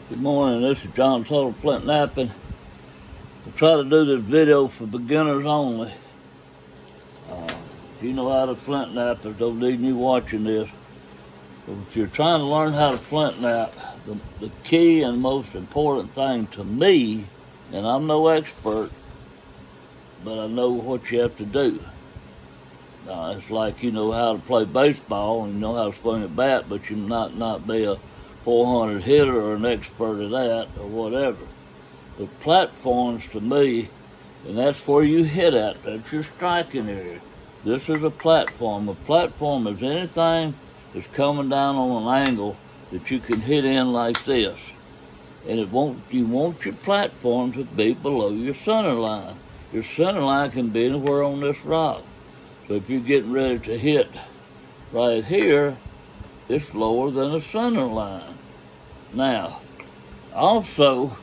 Good morning, this is John Tuttle, Flint Knapping. I try to do this video for beginners only. If you know how to flint knap, there's no need in you watching this. But if you're trying to learn how to flint knap, the key and most important thing to me, and I'm no expert, but I know what you have to do. It's like you know how to play baseball and you know how to swing a bat, but you not be a 400 hitter or an expert at that or whatever. The platforms to me, and that's where you hit at, that's your striking area. This is a platform. A platform is anything that's coming down on an angle that you can hit in like this. And you want your platform to be below your center line. Your center line can be anywhere on this rock. So if you're getting ready to hit right here, it's lower than the center line. Now, also,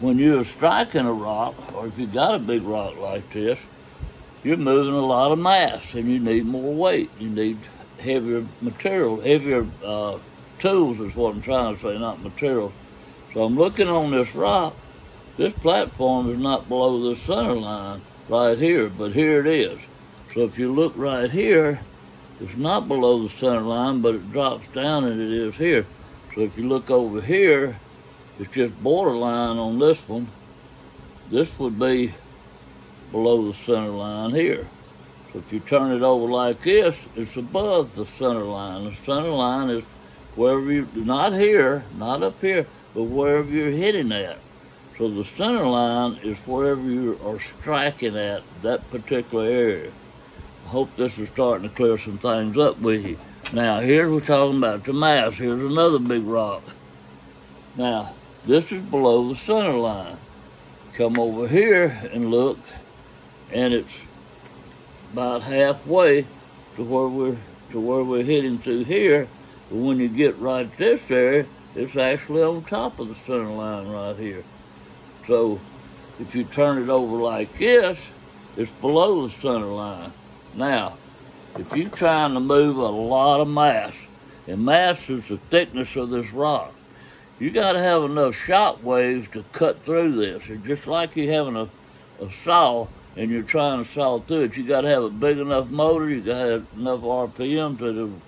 when you're striking a rock, or if you've got a big rock like this, you're moving a lot of mass and you need more weight. You need heavier material, heavier tools is what I'm trying to say, not materials. So I'm looking on this rock. This platform is not below the center line right here, but here it is. So if you look right here, it's not below the center line, but it drops down and it is here. So if you look over here, it's just borderline on this one. This would be below the center line here. So if you turn it over like this, it's above the center line. The center line is wherever you, not here, not up here, but wherever you're hitting at. So the center line is wherever you are striking at, that particular area. I hope this is starting to clear some things up with you. Now, here's what we're talking about, the mass. Here's another big rock. Now, this is below the center line. Come over here and look, and it's about halfway to where we're hitting through here. But when you get right this area, it's actually on top of the center line right here. So if you turn it over like this, it's below the center line. Now, if you're trying to move a lot of mass, and mass is the thickness of this rock, you got to have enough shock waves to cut through this. It's just like you having a saw and you're trying to saw through it. You got to have a big enough motor, you got to have enough RPM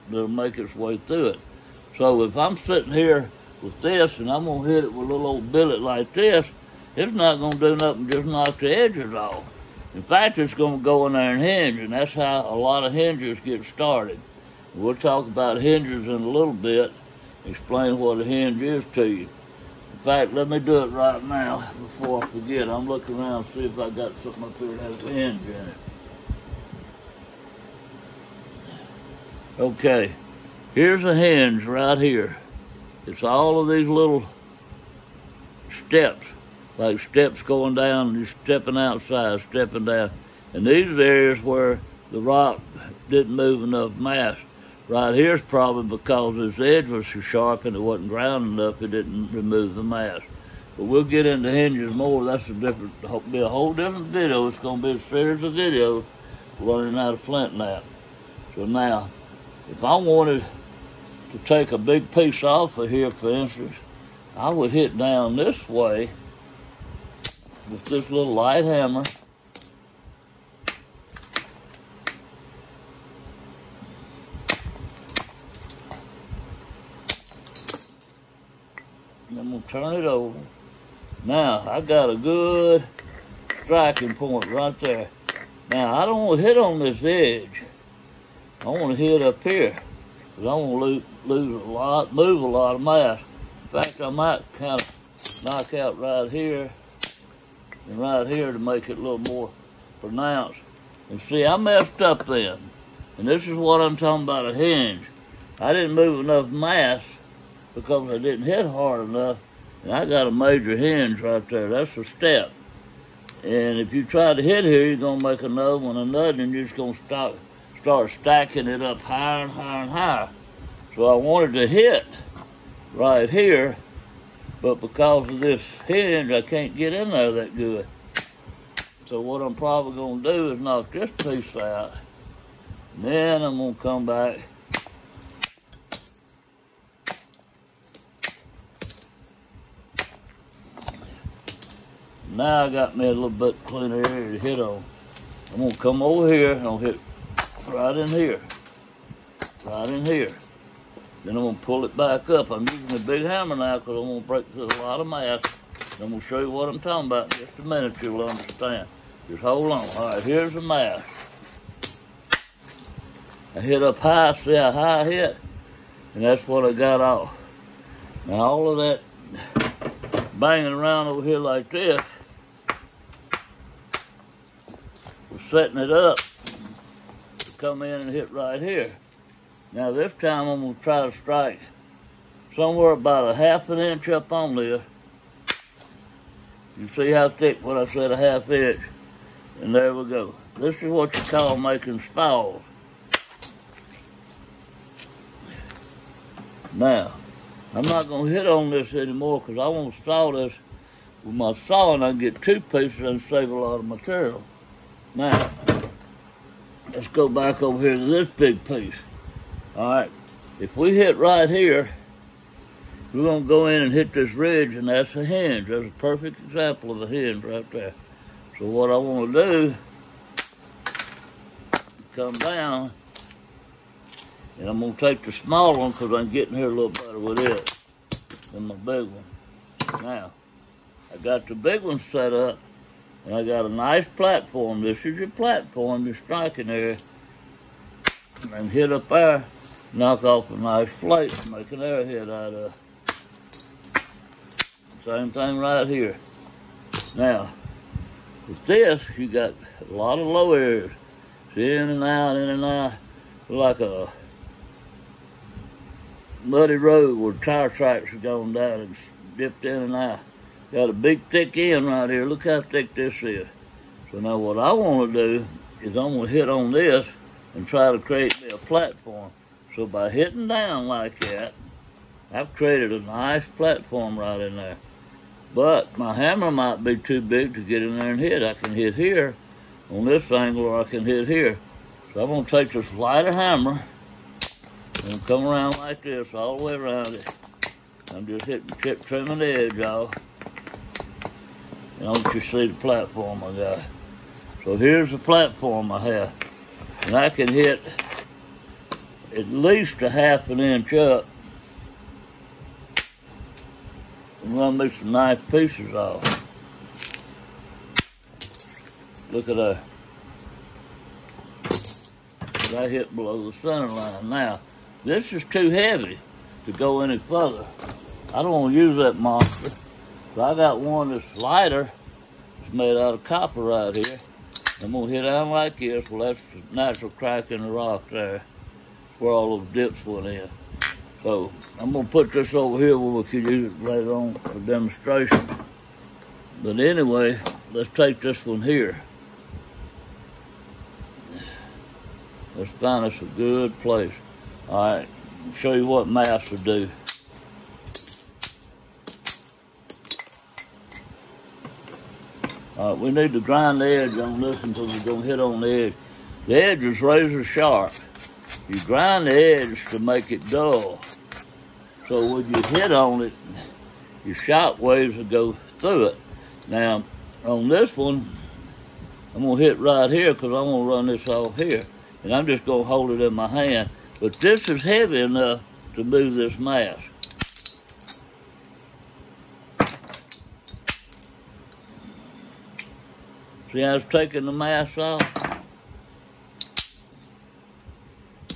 that'll make its way through it. So if I'm sitting here with this and I'm going to hit it with a little old billet like this, it's not going to do nothing, just knock the edges off. In fact, it's going to go in there and hinge, and that's how a lot of hinges get started. We'll talk about hinges in a little bit, explain what a hinge is to you. In fact, let me do it right now before I forget. I'm looking around to see if I got something up here that has a hinge in it. Okay, here's a hinge right here. It's all of these little steps. Like steps going down, and you're stepping outside, stepping down. And these are areas where the rock didn't move enough mass. Right here's probably because this edge was so sharp and it wasn't ground enough, it didn't remove the mass. But we'll get into hinges more. That's be a whole different video. It's going to be a series of videos learning how to flint knap. So now, if I wanted to take a big piece off of here, for instance, I would hit down this way with this little light hammer. And I'm going to turn it over. Now, I got a good striking point right there. Now, I don't want to hit on this edge. I want to hit up here, because I want to move a lot of mass. In fact, I might kind of knock out right here and right here to make it a little more pronounced. And see, I messed up then. And this is what I'm talking about, a hinge. I didn't move enough mass because I didn't hit hard enough, and I got a major hinge right there. That's a step. And if you try to hit here, you're going to make another one, and you're just going to start stacking it up higher and higher and higher. So I wanted to hit right here, but because of this hinge, I can't get in there that good. So what I'm probably going to do is knock this piece out. And then I'm going to come back Now I got me a little bit cleaner area to hit on. I'm gonna come over here and I'll hit right in here. Right in here. Then I'm gonna pull it back up. I'm using a big hammer now because I'm gonna break through a lot of mass. I'm gonna show you what I'm talking about in just a minute. You'll understand. Just hold on. All right, here's the mass. I hit up high. See how high I hit? And that's what I got off. Now all of that banging around over here like this was setting it up to come in and hit right here. Now this time I'm going to try to strike somewhere about a 1/2 inch up on this. You see how thick what I said, a 1/2 inch. And there we go. This is what you call making stalls. Now, I'm not going to hit on this anymore because I want to saw this with my saw and I can get 2 pieces and save a lot of material. Now, let's go back over here to this big piece. All right, if we hit right here, we're going to go in and hit this ridge, and that's a hinge. That's a perfect example of a hinge right there. So what I want to do, come down, and I'm going to take the small one because I'm getting here a little better with it than my big one. Now, I got the big one set up, and I got a nice platform. This is your platform. You're striking there, and hit up there, knock off a nice plate, make an arrowhead out of. Same thing right here. Now, with this, you got a lot of low areas. See, in and out, like a muddy road where tire tracks are going down and dipped in and out. Got a big thick end right here. Look how thick this is. So now what I want to do is I'm going to hit on this and try to create me a platform. So by hitting down like that, I've created a nice platform right in there. But my hammer might be too big to get in there and hit. I can hit here on this angle, or I can hit here. So I'm going to take this lighter hammer and come around like this all the way around it. I'm just hitting, trimming the edge off. And I want you to see the platform I got. So here's the platform I have. And I can hit at least a 1/2 inch up and run me some nice pieces off. Look at that. I hit below the center line. Now, this is too heavy to go any further. I don't want to use that monster. So I got one that's lighter. It's made out of copper right here. I'm going to hit down like this. Well, that's the natural crack in the rock there where all those dips went in. So I'm going to put this over here where we can use it later on for demonstration. But anyway, let's take this one here. Let's find us a good place. All right, show you what mass will do. All right, we need to grind the edge on this until we're going to hit on the edge. The edge is razor sharp. You grind the edge to make it dull. So when you hit on it, your shock waves will go through it. Now, on this one, I'm going to hit right here because I'm going to run this off here. And I'm just going to hold it in my hand. But this is heavy enough to move this mass. See how it's taking the mass off?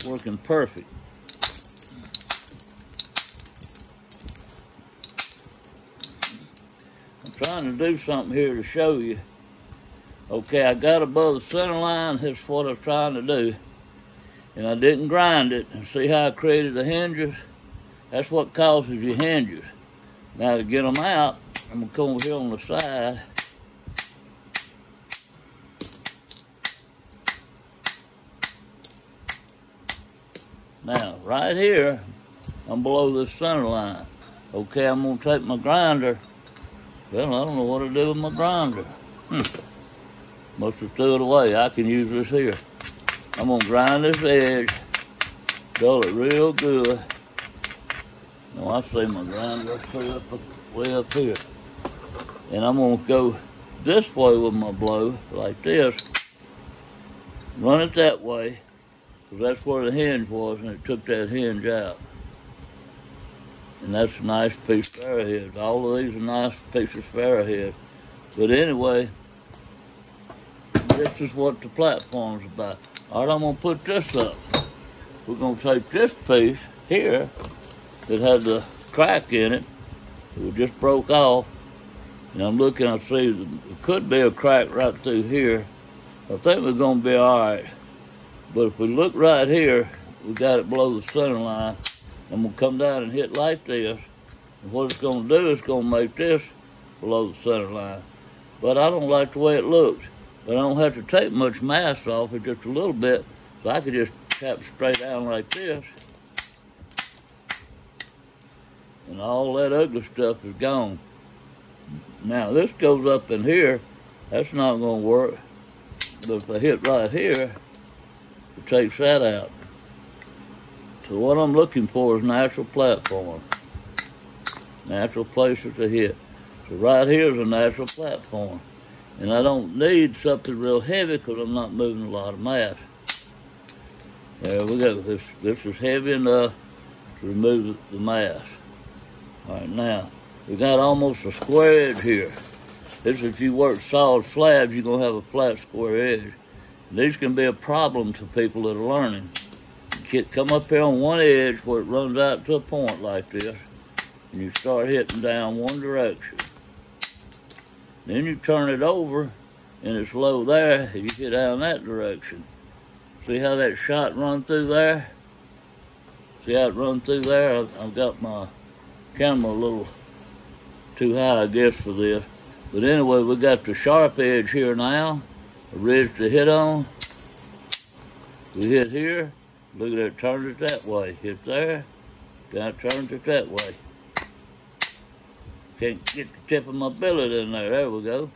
Working perfect. I'm trying to do something here to show you. Okay, I got above the center line. That's what I was trying to do. And I didn't grind it. And see how I created the hinges? That's what causes your hinges. Now to get them out, I'm going to come over here on the side. Now, right here, I'm below this center line. Okay, I'm going to take my grinder. Well, I don't know what to do with my grinder. Must have threw it away. I can use this here. I'm going to grind this edge, dull it real good. Now, I see my grinder. Let's put it up, way up here. And I'm going to go this way with my blow, like this. Run it that way, because that's where the hinge was, and it took that hinge out. And that's a nice piece of arrowhead. All of these are nice pieces of arrowhead. But anyway, this is what the platform's about. All right, I'm gonna put this up. We're gonna take this piece here that had the crack in it. It just broke off. And I'm looking, I see there could be a crack right through here. I think we're gonna be all right. But if we look right here, we got it below the center line. I'm gonna come down and hit like this. And what it's gonna do is gonna make this below the center line. But I don't like the way it looks. But I don't have to take much mass off it, just a little bit. So I could just tap straight down like this. And all that ugly stuff is gone. Now this goes up in here. That's not gonna work. But if I hit right here, it takes that out. So what I'm looking for is natural platform. Natural places to hit. So right here is a natural platform. And I don't need something real heavy because I'm not moving a lot of mass. There we go. This is heavy enough to remove the mass. All right, now, we got almost a square edge here. This is if you work solid slabs, you're going to have a flat square edge. And these can be a problem to people that are learning. You come up here on one edge where it runs out to a point like this, and you start hitting down one direction. Then you turn it over, and it's low there, and you hit down that direction. See how that shot run through there? See how it run through there? I've got my camera a little too high, I guess, for this. But anyway, we got the sharp edge here now, a ridge to hit on. We hit here, look at it, turn it that way. Hit there, now turn it that way. Can't get the tip of my billet in there. There we go.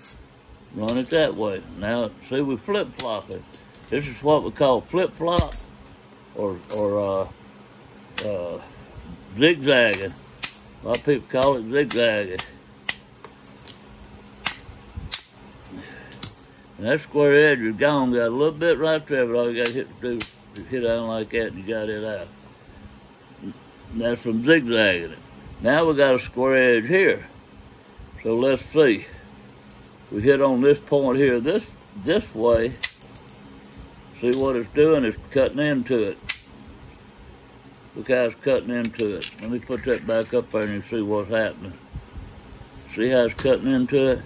Run it that way. Now, see, we flip-flop it. This is what we call flip-flop or zigzagging. A lot of people call it zigzagging. And that square edge is gone. Got a little bit right there, but all you got to do is hit down like that and you got it out. And that's from zigzagging it. Now we got a square edge here. So let's see. We hit on this point here this way. See what it's doing is cutting into it. Look how it's cutting into it. Let me put that back up there and you see what's happening. See how it's cutting into it?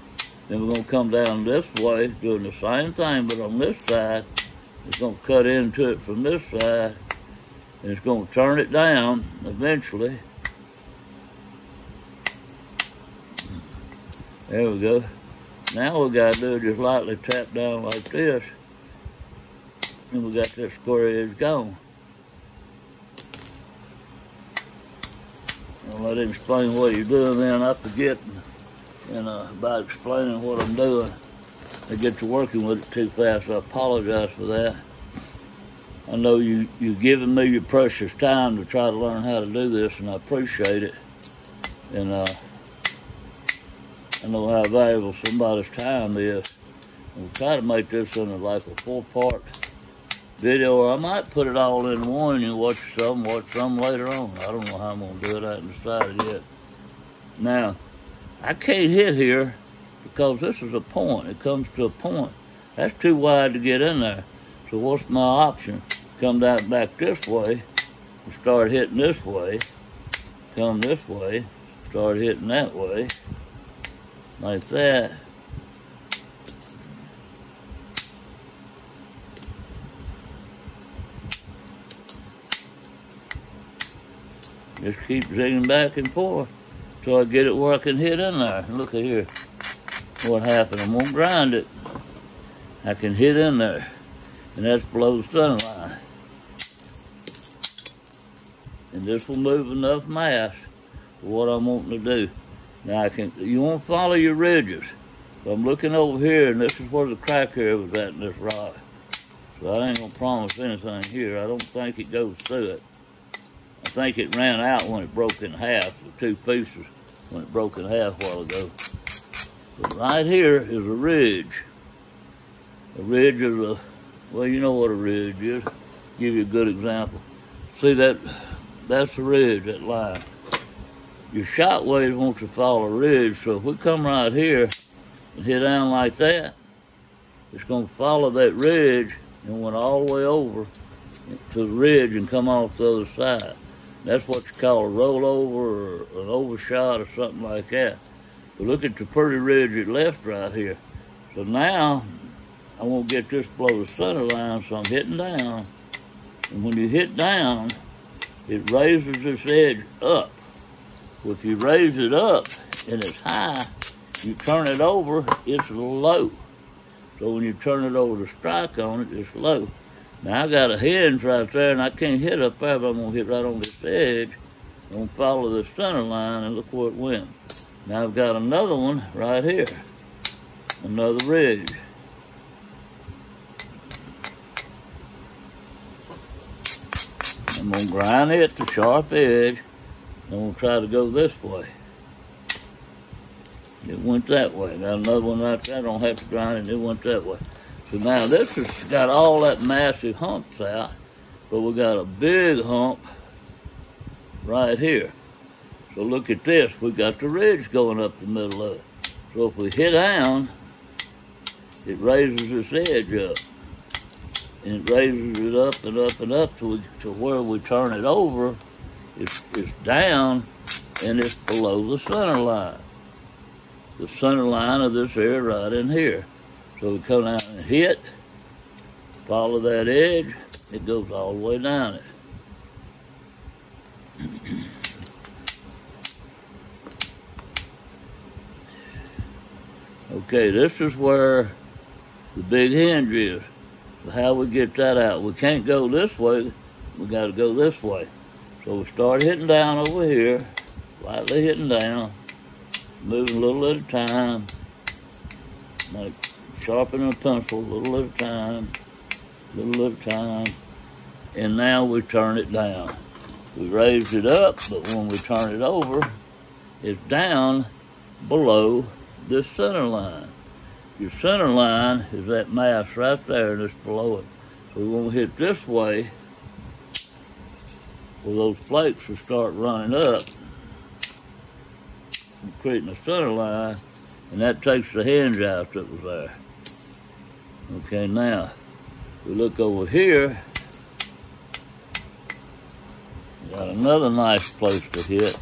Then we're going to come down this way, doing the same thing, but on this side, it's going to cut into it from this side, and it's going to turn it down eventually. There we go. Now we got to do is just lightly tap down like this, and we got this square edge gone. I'll let him explain what he's doing, then I forget about explaining what I'm doing. I get to working with it too fast, so I apologize for that. I know you've given me your precious time to try to learn how to do this, and I appreciate it. And I know how valuable somebody's time is. We'll try to make this into like a 4-part video, or I might put it all in one and you watch some later on. I don't know how I'm going to do it. I haven't decided yet. Now, I can't hit here because this is a point. It comes to a point. That's too wide to get in there. So what's my option? Come down back this way and start hitting this way. Come this way, start hitting that way. Like that. Just keep zigging back and forth till I get it where I can hit in there. Look at here. What happened? I'm gonna grind it. I can hit in there. And that's below the center line. And this will move enough mass for what I'm wanting to do. Now you want to follow your ridges. So I'm looking over here, and this is where the crack here was at in this rock. So I ain't gonna promise anything here. I don't think it goes through it. I think it ran out when it broke in half, the two pieces, when it broke in half a while ago. But right here is a ridge. A ridge is a, well, you know what a ridge is. Give you a good example. See that? That's the ridge, that line. Your shot wave wants to follow a ridge, so if we come right here and hit down like that, it's going to follow that ridge and went all the way over to the ridge and come off the other side. That's what you call a rollover or an overshot or something like that. But look at the pretty ridge it left right here. So now I want to get this below the center line, so I'm hitting down. And when you hit down, it raises this edge up. Well, if you raise it up and it's high, you turn it over, it's low. So when you turn it over to strike on it, it's low. Now I got a hinge right there, and I can't hit up there, but I'm gonna hit right on this edge. I'm gonna follow the center line, and look where it went. Now I've got another one right here, another ridge. I'm gonna grind it to sharp edge. I'm gonna try to go this way. It went that way. Got another one right there. I don't have to grind it. It went that way. So now this has got all that massive humps out, but we got a big hump right here. So look at this. We got the ridge going up the middle of it. So if we hit down, it raises this edge up. And it raises it up and up and up to where we turn it over. It's down and it's below the center line. The center line of this area right in here. So we come down and hit, follow that edge, it goes all the way down it. Okay, this is where the big hinge is. So how we get that out? We can't go this way, we gotta go this way. So we start hitting down over here, lightly hitting down, moving a little at a time, like sharpening a pencil, a little at a time, and now we turn it down. We raised it up, but when we turn it over, it's down below this center line. Your center line is that mass right there, and it's below it. So when we hit this way, well, those flakes will start running up, creating a center line, and that takes the hinge out that was there. Okay, now, we look over here, got another nice place to hit,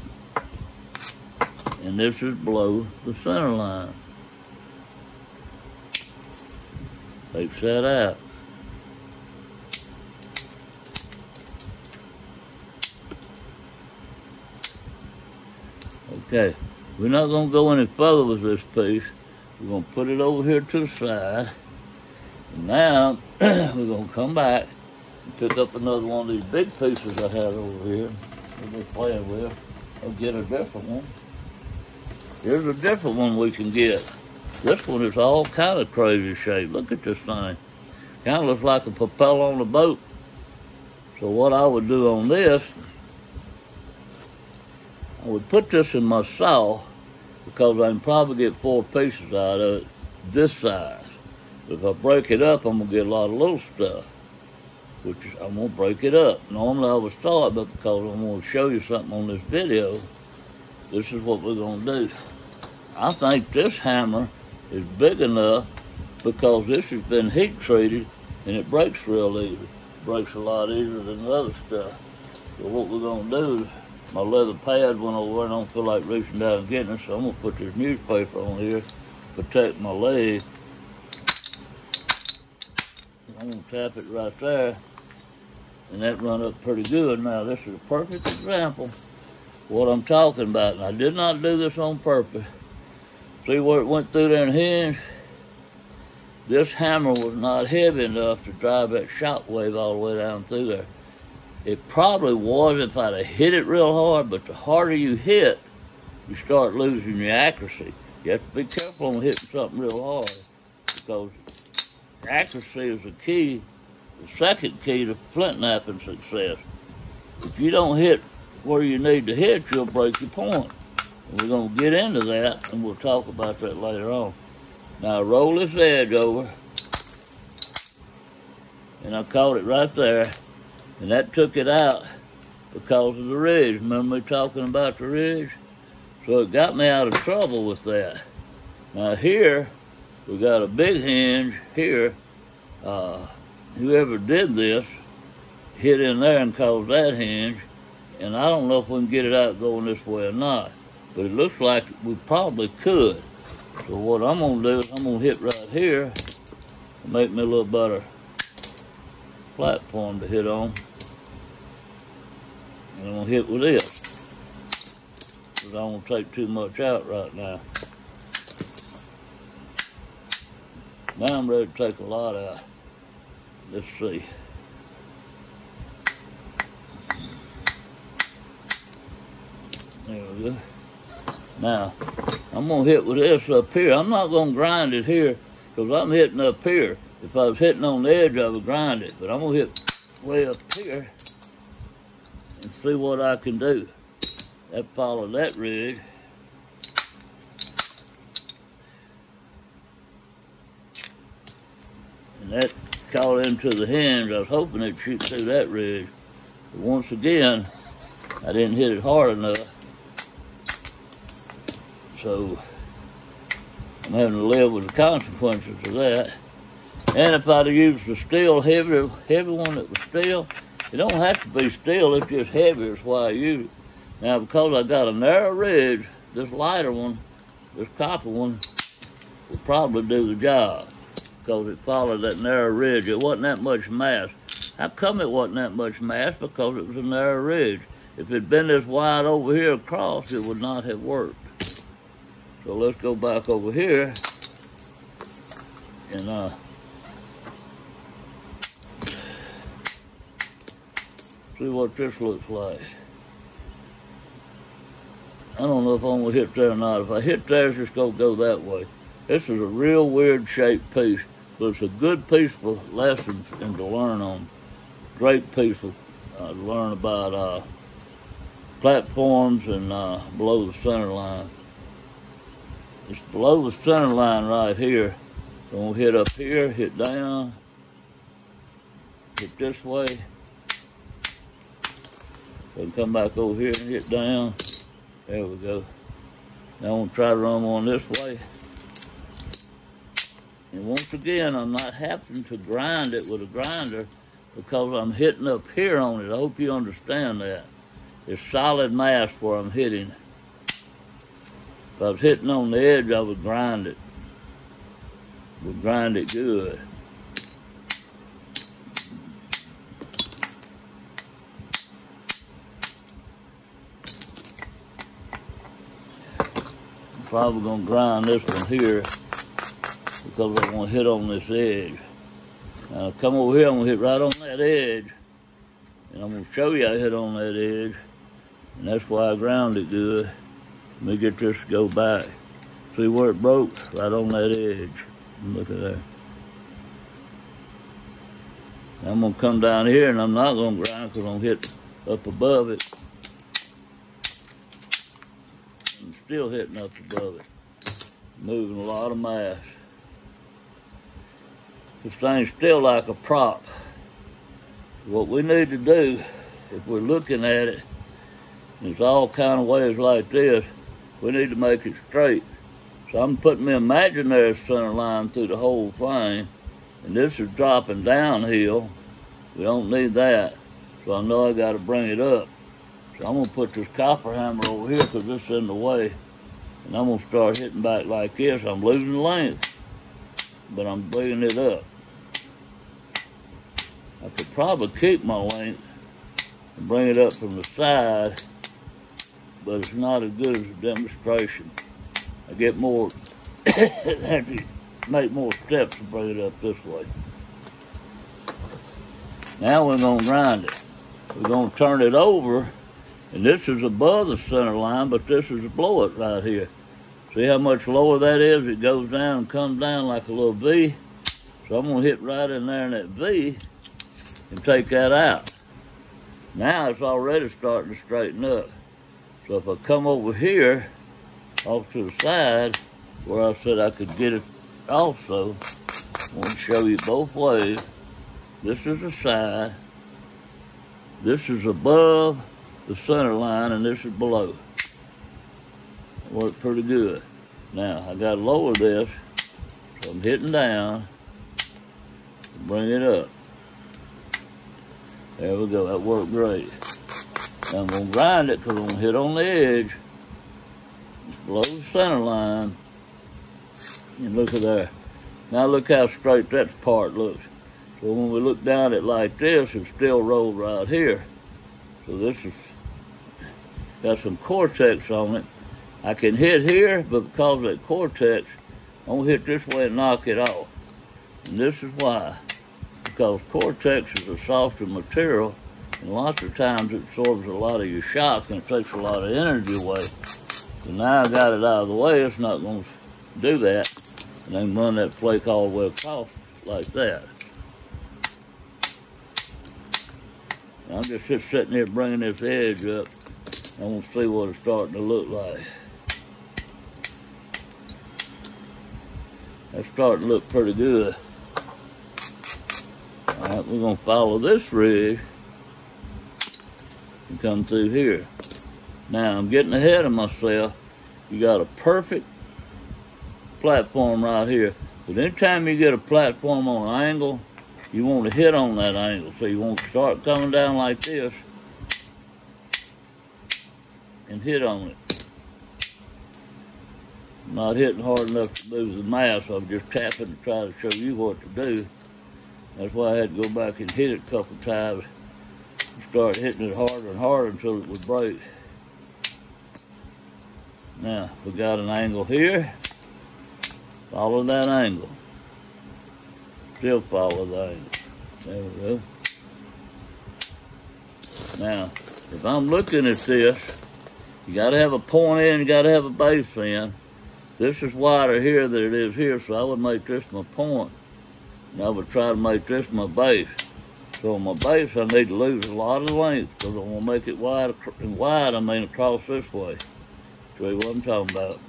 and this is below the center line. Takes that out. Okay, we're not going to go any further with this piece. We're going to put it over here to the side. And now, we're going to come back and pick up another one of these big pieces I had over here that we're playing with. I'll get a different one. Here's a different one we can get. This one is all kind of crazy shape. Look at this thing. Kind of looks like a propeller on a boat. So what I would do on this, I would put this in my saw because I can probably get 4 pieces out of it this size. If I break it up, I'm going to get a lot of little stuff, which is, I'm going to break it up. Normally I would saw it, but because I'm going to show you something on this video, this is what we're going to do. I think this hammer is big enough because this has been heat treated and it breaks real easy. It breaks a lot easier than the other stuff. So what we're going to do is, my leather pad went over and I don't feel like reaching down and getting it, so I'm going to put this newspaper on here to protect my leg. I'm going to tap it right there, and that run up pretty good. Now, this is a perfect example of what I'm talking about, and I did not do this on purpose. See where it went through there and hinged? This hammer was not heavy enough to drive that shock wave all the way down through there. It probably was if I'd have hit it real hard, but the harder you hit, you start losing your accuracy. You have to be careful on hitting something real hard because accuracy is the key, the second key to flint knapping success. If you don't hit where you need to hit, you'll break your point. And we're going to get into that, and we'll talk about that later on. Now, I roll this edge over, and I caught it right there, and that took it out because of the ridge. Remember me talking about the ridge? So it got me out of trouble with that. Now here, we got a big hinge here. Whoever did this hit in there and caused that hinge, and I don't know if we can get it out going this way or not, but it looks like we probably could. So what I'm gonna do is I'm gonna hit right here and make me a little better platform to hit on. And I'm gonna hit with this, because I don't want to take too much out right now. Now I'm ready to take a lot out. Let's see. There we go. Now, I'm going to hit with this up here. I'm not going to grind it here because I'm hitting up here. If I was hitting on the edge, I would grind it. But I'm going to hit way up here and see what I can do. That followed that ridge. And that caught into the hinge. I was hoping it'd shoot through that ridge. But once again, I didn't hit it hard enough. So I'm having to live with the consequences of that. And if I'd have used the steel, heavy one that was steel, it don't have to be steel, it's just heavy, that's why I use it. Now because I got a narrow ridge, this lighter one, this copper one, will probably do the job. Because it followed that narrow ridge. It wasn't that much mass. How come it wasn't that much mass? Because it was a narrow ridge. If it'd been this wide over here across, it would not have worked. So let's go back over here and see what this looks like. I don't know if I'm gonna hit there or not. If I hit there, it's just gonna go that way. This is a real weird shaped piece, but it's a good piece for lessons and to learn on. Great piece to learn about platforms and below the center line. It's below the center line right here. So I'm gonna hit up here, hit down, hit this way. So come back over here and hit down. There we go. Now I'm gonna try to run one this way. And once again, I'm not having to grind it with a grinder because I'm hitting up here on it. I hope you understand that. It's solid mass where I'm hitting. If I was hitting on the edge, I would grind it. Would grind it good. I'm probably gonna grind this one here because I want to hit on this edge. Now come over here, I'm gonna hit right on that edge, and I'm gonna show you I hit on that edge, and that's why I ground it good. Let me get this to go back. See where it broke? Right on that edge. Look at that. Now I'm gonna come down here, and I'm not gonna grind because I'm gonna hit up above it. I'm still hitting up above it. Moving a lot of mass. This thing's still like a prop. What we need to do, if we're looking at it, it's all kind of ways like this, we need to make it straight. So I'm putting my imaginary center line through the whole thing, and this is dropping downhill. We don't need that, so I know I got to bring it up. So I'm gonna put this copper hammer over here because this is in the way, and I'm gonna start hitting back like this. I'm losing length, but I'm bringing it up. I could probably keep my length and bring it up from the side, but it's not as good as a demonstration. I get more, have to make more steps to bring it up this way. Now we're gonna grind it. We're gonna turn it over, and this is above the center line, but this is below it right here. See how much lower that is? It goes down and comes down like a little V. So I'm gonna hit right in there in that V and take that out. Now it's already starting to straighten up. So if I come over here off to the side where I said I could get it also. I want to show you both ways. This is the side. This is above the center line, and this is below. It worked pretty good. Now, I got to lower this, so I'm hitting down, bring it up. There we go, that worked great. Now I'm going to grind it because I'm going to hit on the edge. It's below the center line. And look at there. Now look how straight that part looks. So when we look down it like this, it's still rolled right here. So this is got some Cortex on it. I can hit here, but because of that Cortex, I'm going to hit this way and knock it off. And this is why. Because Cortex is a softer material, and lots of times it absorbs a lot of your shock and it takes a lot of energy away. So now I got it out of the way, it's not going to do that. And I can run that flake all the way across like that. Now I'm just sitting here bringing this edge up. I want to see what it's starting to look like. That's starting to look pretty good. Alright, we're going to follow this ridge and come through here. Now, I'm getting ahead of myself. You got a perfect platform right here. But anytime you get a platform on an angle, you want to hit on that angle. So you want to start coming down like this and hit on it. I'm not hitting hard enough to move the mouse. I'm just tapping to try to show you what to do. That's why I had to go back and hit it a couple times and start hitting it harder and harder until it would break. Now, we got an angle here. Follow that angle. Still follow the angle. There we go. Now, if I'm looking at this, you got to have a point in, you got to have a base in. This is wider here than it is here, so I would make this my point. And I would try to make this my base. So on my base, I need to lose a lot of length because I want to make it wide. And wide, I mean across this way. Show you what I'm talking about.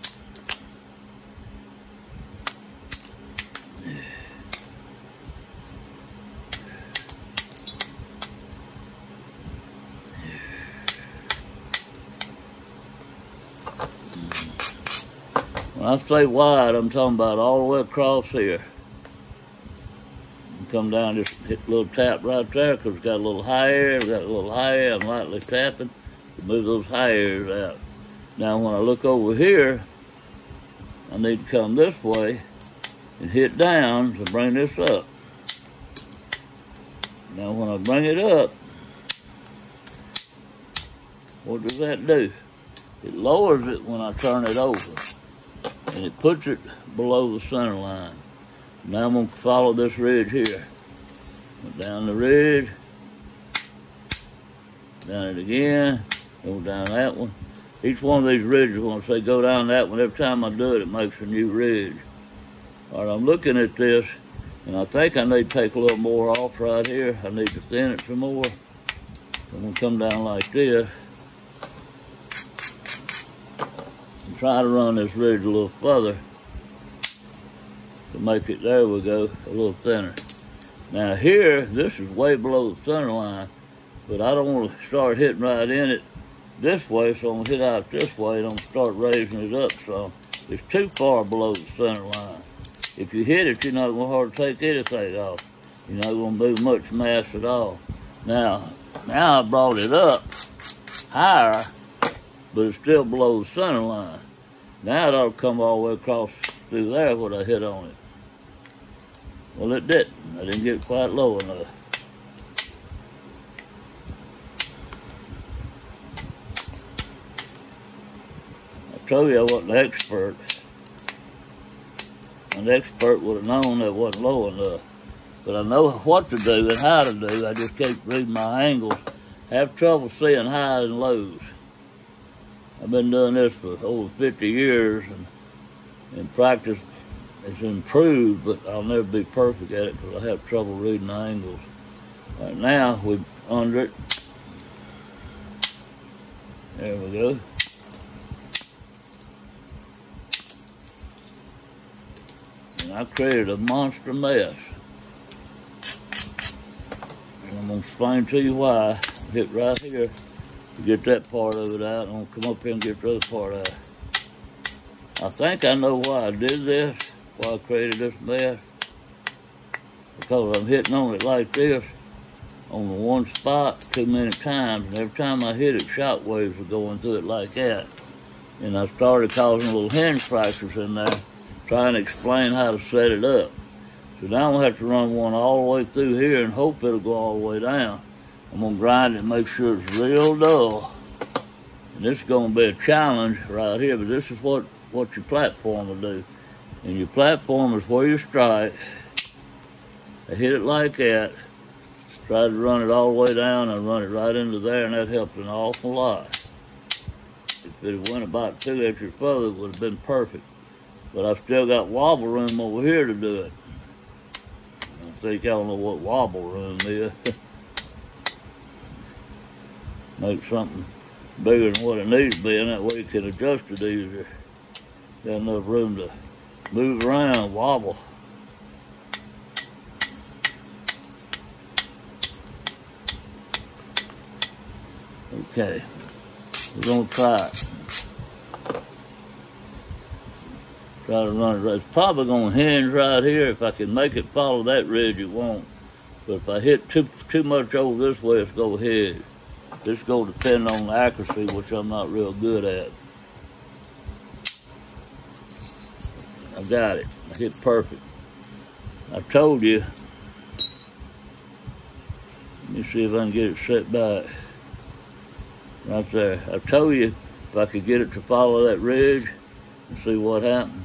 When I say wide, I'm talking about all the way across here. You come down, just hit a little tap right there because it's got a little high air. We've got a little high air. I'm lightly tapping to move those high airs out. Now, when I look over here, I need to come this way and hit down to bring this up. Now, when I bring it up, what does that do? It lowers it when I turn it over. And it puts it below the center line. Now I'm going to follow this ridge here. Down the ridge, down it again, go down that one. Each one of these ridges, when I say go down that one, every time I do it, it makes a new ridge. All right, I'm looking at this, and I think I need to take a little more off right here. I need to thin it some more. I'm going to come down like this. Try to run this ridge a little further to make it, there we go, a little thinner. Now here, this is way below the center line, but I don't want to start hitting right in it this way, so I'm going to hit out this way and I'm going to start raising it up some. It's too far below the center line. If you hit it, you're not going to hardly take anything off. You're not going to move much mass at all. Now I brought it up higher, but it's still below the center line. Now it ought to come all the way across through there when I hit on it. Well, it didn't. I didn't get quite low enough. I told you I wasn't an expert. An expert would have known that wasn't low enough. But I know what to do and how to do. I just keep reading my angles. I have trouble seeing highs and lows. I've been doing this for over 50 years, and practice has improved, but I'll never be perfect at it because I have trouble reading the angles. Right now, we're under it. There we go. I created a monster mess. And I'm going to explain to you why. Hit right here to get that part of it out. I'm going to come up here and get the other part out. I think I know why I did this, why I created this mess. Because I'm hitting on it like this, on the one spot too many times, and every time I hit it, shock waves were going through it like that. And I started causing little hinge fractures in there, trying to explain how to set it up. So now I'm going to have to run one all the way through here and hope it'll go all the way down. I'm going to grind it and make sure it's real dull. And this is going to be a challenge right here, but this is what your platform will do. And your platform is where you strike. I hit it like that. Tried to run it all the way down and run it right into there, and that helped an awful lot. If it went about 2 inches further, it would have been perfect. But I've still got wobble room over here to do it. I think y'all know what wobble room is. Make something bigger than what it needs to be, and that way you can adjust it easier. Got enough room to move around, wobble. Okay, we're going to try it. Try to run it right. It's probably going to hinge right here. If I can make it follow that ridge, it won't. But if I hit too much over this way, it's going to hinge. This is going to depend on the accuracy, which I'm not real good at. I got it. I hit perfect. I told you. Let me see if I can get it set back. Right there. I told you if I could get it to follow that ridge and see what happened.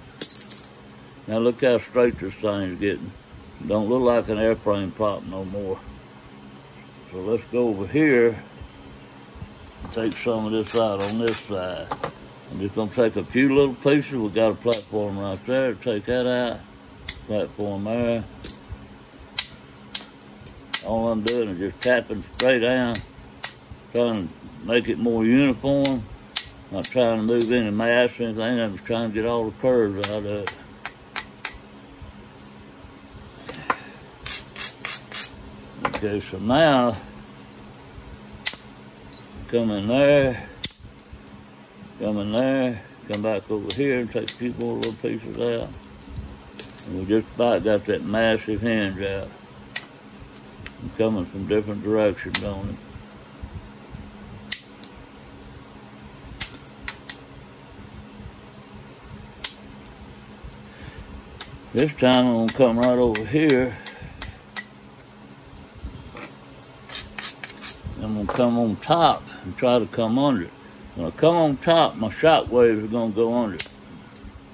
Now look how straight this thing's getting. It don't look like an airplane prop no more. So let's go over here and take some of this out on this side. I'm just going to take a few little pieces. We got a platform right there. Take that out. Platform there. All I'm doing is just tapping straight down, trying to make it more uniform. Not trying to move any mass or anything. I'm just trying to get all the curves out of it. Okay, so now, come in there, come back over here and take a few more little pieces out. And we just about got that massive hinge out. And coming from different directions on it. This time I'm gonna come right over here. I'm gonna come on top and try to come under it. When I come on top, my shock waves are gonna go under it,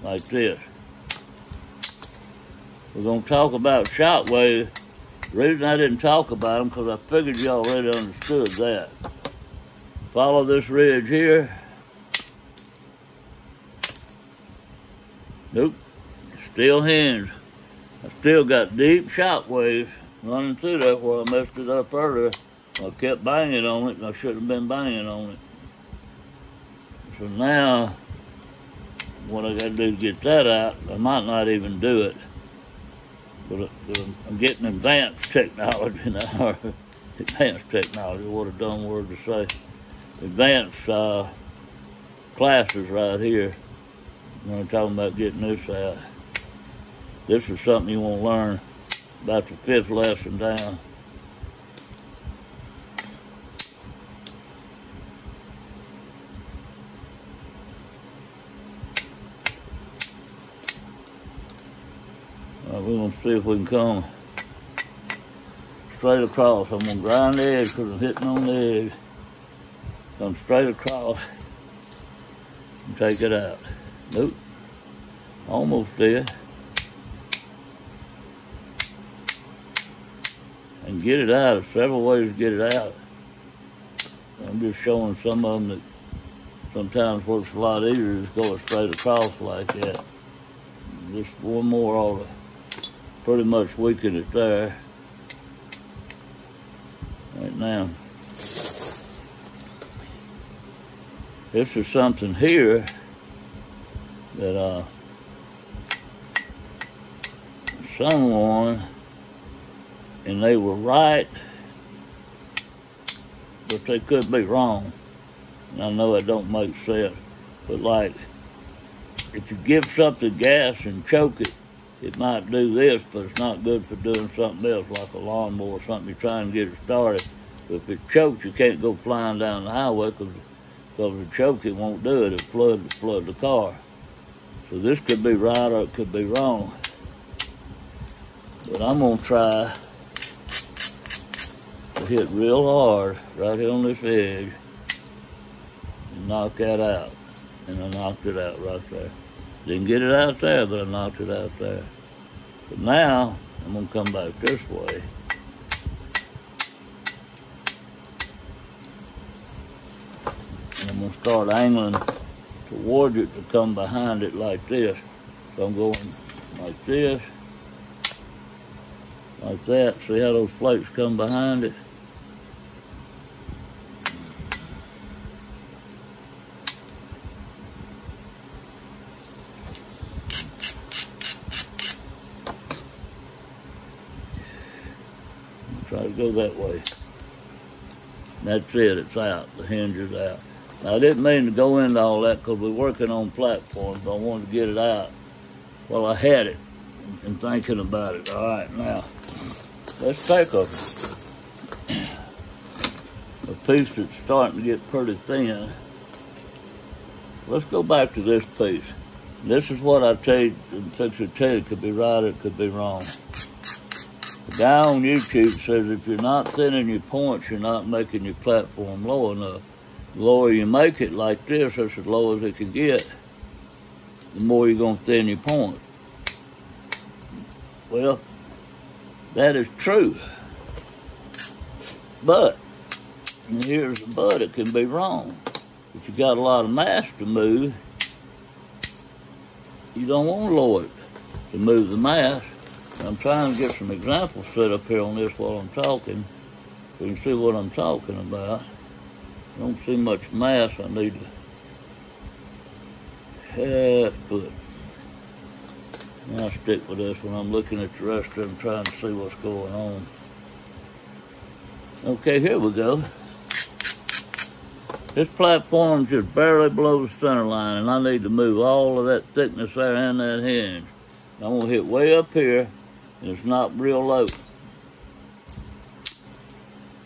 like this. We're gonna talk about shock waves. The reason I didn't talk about them, because I figured you already understood that. Follow this ridge here. Nope. Still hinged. I still got deep shock waves running through there where I messed it up earlier. I kept banging on it, and I shouldn't have been banging on it. So now, what I got to do to get that out, I might not even do it. But I'm getting advanced technology now. Advanced technology, what a dumb word to say. Advanced classes right here. When I'm talking about getting this out. This is something you want to learn about the 5th lesson down. All right, we're going to see if we can come straight across. I'm going to grind the edge because I'm hitting on the edge. Come straight across and take it out. Nope. Almost did. And get it out. There's several ways to get it out. I'm just showing some of them that sometimes works a lot easier just going straight across like that. Just one more ought to pretty much weaken it there. Right now. This is something here that someone, and they were right, but they could be wrong. And I know it don't make sense, but like, if you give something gas and choke it, it might do this, but it's not good for doing something else, like a lawnmower or something. You're trying to get it started. But if it chokes, you can't go flying down the highway because the choke, it won't do it. It'll flood the car. So this could be right or it could be wrong. But I'm going to try to hit real hard right here on this edge and knock that out. And I knocked it out right there. Didn't get it out there, but I knocked it out there. But now, I'm going to come back this way. And I'm going to start angling towards it to come behind it like this. So I'm going like this, like that. See how those flakes come behind it? Try to go that way. That's it, it's out. The hinge is out. Now, I didn't mean to go into all that because we're working on platforms. I wanted to get it out while I had it and thinking about it. All right, now, let's take a piece that's starting to get pretty thin. Let's go back to this piece. This is what I tell you, it could be right or it could be wrong. The guy on YouTube says if you're not thinning your points, you're not making your platform low enough. The lower you make it like this, that's as low as it can get, the more you're going to thin your points. Well, that is true. But, and here's the but, it can be wrong. If you got a lot of mass to move, you don't want to lower it to move the mass. I'm trying to get some examples set up here on this while I'm talking, so you can see what I'm talking about. I don't see much mass I need to put. I'll stick with this when I'm looking at the rest of them, trying to see what's going on. Okay, here we go. This platform just barely below the center line, and I need to move all of that thickness there and that hinge. I'm going to hit way up here, and it's not real low.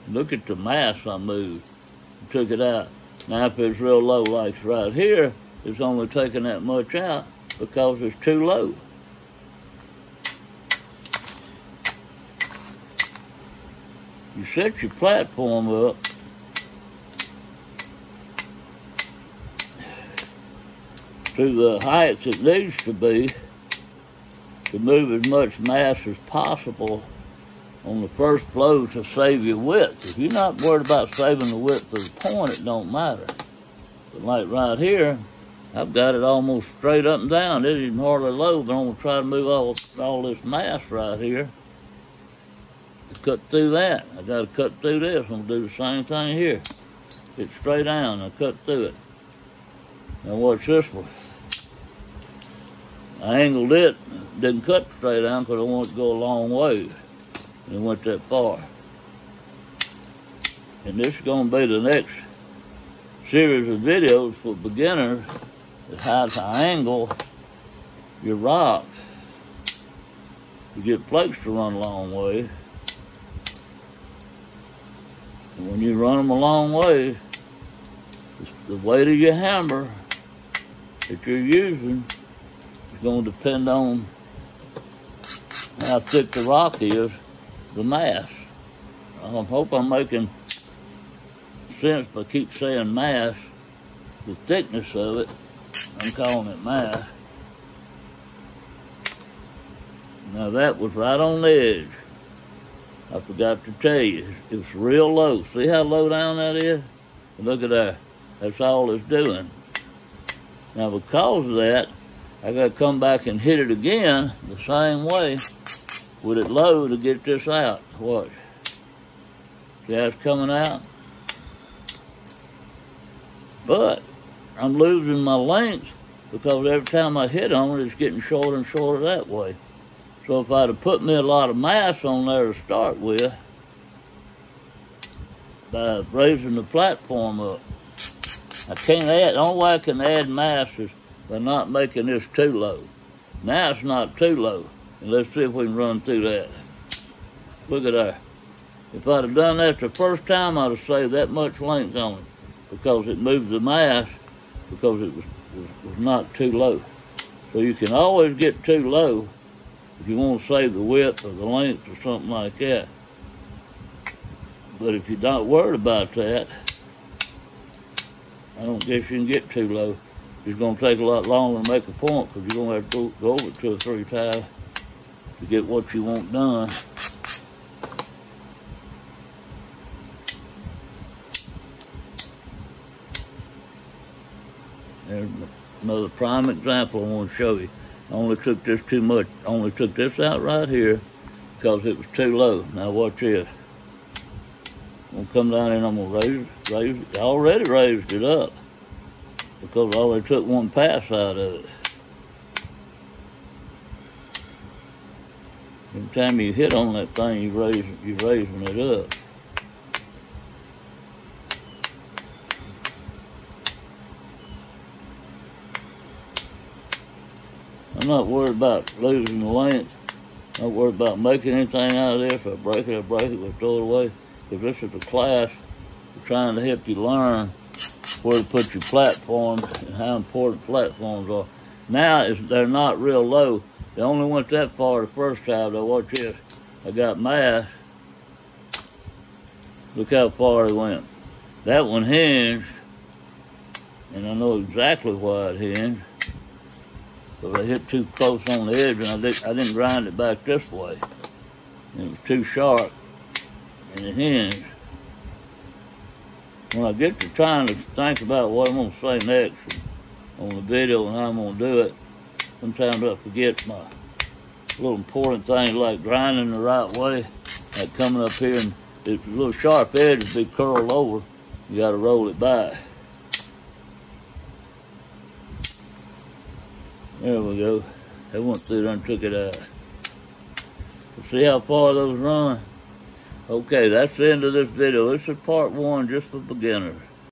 Look at the mass I moved. I took it out. Now if it's real low like right here, it's only taking that much out because it's too low. You set your platform up to the heights it needs to be to move as much mass as possible on the first blow to save your width. If you're not worried about saving the width of the point, it don't matter. But like right here, I've got it almost straight up and down. It isn't hardly low, but I'm going to try to move all this mass right here to cut through that. I got to cut through this. I'm going to do the same thing here. It's straight down. I cut through it. Now watch this one. I angled it. Didn't cut straight down because I wanted to go a long way. And it went that far. And this is going to be the next series of videos for beginners is how to angle your rock to get flakes to run a long way. And when you run them a long way, the weight of your hammer that you're using is going to depend on how thick the rock is, the mass. I hope I'm making sense, but I keep saying mass. The thickness of it, I'm calling it mass. Now that was right on the edge. I forgot to tell you, it's real low. See how low down that is? Look at that. That's all it's doing. Now because of that, I got to come back and hit it again the same way with it low to get this out. Watch. See how it's coming out? But I'm losing my length because every time I hit on it, it's getting shorter and shorter that way. So if I'd have put me a lot of mass on there to start with, by raising the platform up, I can't add, the only way I can add mass is by not making this too low. Now it's not too low. And let's see if we can run through that. Look at that. If I'd have done that the first time, I'd have saved that much length on it because it moved the mass because it was not too low. So you can always get too low if you want to save the width or the length or something like that. But if you're not worried about that, I don't guess you can get too low. It's going to take a lot longer to make a point because you're going to have to go over it 2 or 3 times to get what you want done. There's another prime example I want to show you. I only took this too much. I only took this out right here because it was too low. Now watch this. I'm going to come down and I'm going to raise it. I already raised it up because I only took one pass out of it. Every time you hit on that thing, you're raising it up. I'm not worried about losing the length. I'm not worried about making anything out of this. If I break it, we'll throw it away. Because this is a class we're trying to help you learn where to put your platforms and how important platforms are. Now they're not real low. They only went that far the first time. Though watch this. I got mass. Look how far it went. That one hinged, and I know exactly why it hinged. But I hit too close on the edge, and I didn't grind it back this way. It was too sharp, and it hinged. When I get to trying to think about what I'm going to say next on the video and how I'm going to do it, sometimes I forget my little important things like grinding the right way, like coming up here, and if the little sharp edge is be curled over, you got to roll it back. There we go. They went through there and took it out. See how far those run? Okay, that's the end of this video. This is part 1 just for beginners.